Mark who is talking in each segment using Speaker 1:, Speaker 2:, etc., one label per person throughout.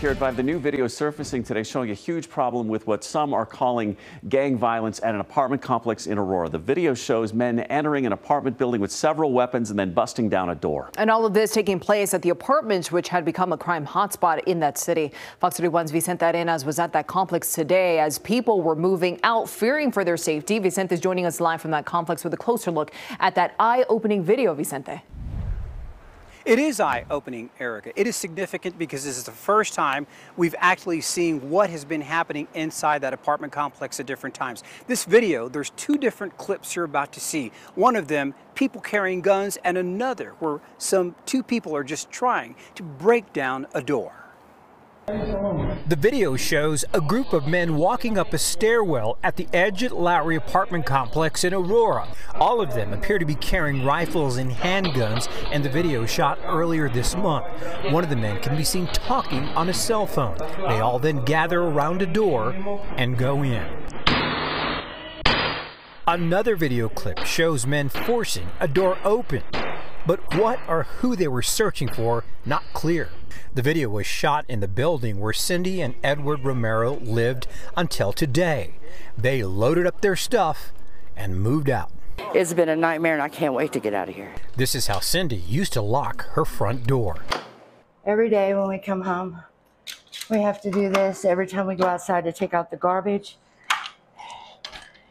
Speaker 1: Here at 5, the new video surfacing today showing a huge problem with what some are calling gang violence at an apartment complex in Aurora. The video shows men entering an apartment building with several weapons and then busting down a door.
Speaker 2: And all of this taking place at the apartment, which had become a crime hotspot in that city. Fox 31's Vicente Arenas was at that complex today as people were moving out, fearing for their safety. Vicente is joining us live from that complex with a closer look at that eye-opening video. Vicente.
Speaker 3: It is eye-opening, Erica. It is significant because this is the first time we've actually seen what has been happening inside that apartment complex at different times. This video, there's two different clips you're about to see. One of them, people carrying guns, and another where two people are just trying to break down a door.
Speaker 4: The video shows a group of men walking up a stairwell at the Edge Lowry apartment complex in Aurora. All of them appear to be carrying rifles and handguns, and the video shot earlier this month. One of the men can be seen talking on a cell phone. They all then gather around a door and go in. Another video clip shows men forcing a door open. But what or who they were searching for, not clear. The video was shot in the building where Cindy and Edward Romero lived until today. They loaded up their stuff and moved out.
Speaker 5: It's been a nightmare and I can't wait to get out of here.
Speaker 4: This is how Cindy used to lock her front door.
Speaker 6: Every day when we come home, we have to do this. Every time we go outside to take out the garbage,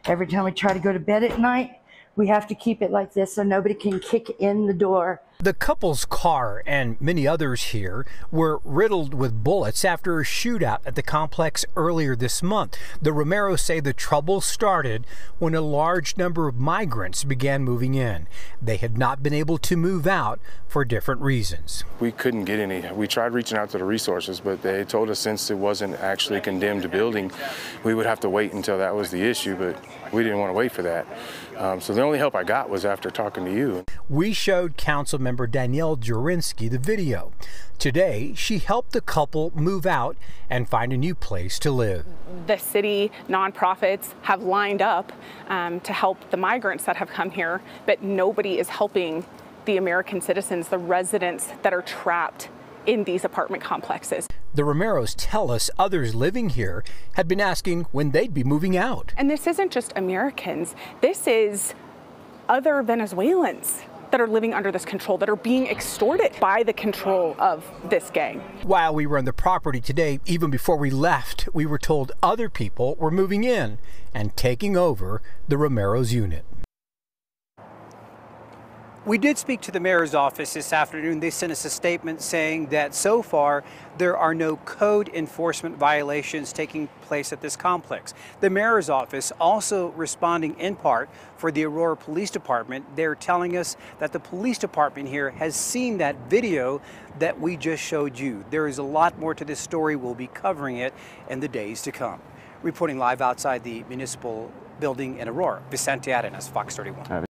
Speaker 6: every time we try to go to bed at night, we have to keep it like this so nobody can kick in the door.
Speaker 4: The couple's car and many others here were riddled with bullets after a shootout at the complex earlier this month. The Romeros say the trouble started when a large number of migrants began moving in. They had not been able to move out for different reasons.
Speaker 7: We couldn't get any. We tried reaching out to the resources, but they told us since it wasn't actually a condemned building, we would have to wait until that was the issue, but we didn't want to wait for that. So the only help I got was after talking to you.
Speaker 4: We showed Councilmember Danielle Jurinsky the video. Today, she helped the couple move out and find a new place to live.
Speaker 8: The city nonprofits have lined up to help the migrants that have come here, but nobody is helping the American citizens, the residents that are trapped in these apartment complexes.
Speaker 4: The Romeros tell us others living here had been asking when they'd be moving out.
Speaker 8: And this isn't just Americans, this is other Venezuelans that are living under this control, that are being extorted by the control of this gang.
Speaker 4: While we were on the property today, even before we left, we were told other people were moving in and taking over the Romeros unit.
Speaker 3: We did speak to the mayor's office this afternoon. They sent us a statement saying that so far there are no code enforcement violations taking place at this complex. The mayor's office also responding in part for the Aurora Police Department. They're telling us that the police department here has seen that video that we just showed you. There is a lot more to this story. We'll be covering it in the days to come. Reporting live outside the municipal building in Aurora, Vicente Arenas, Fox 31.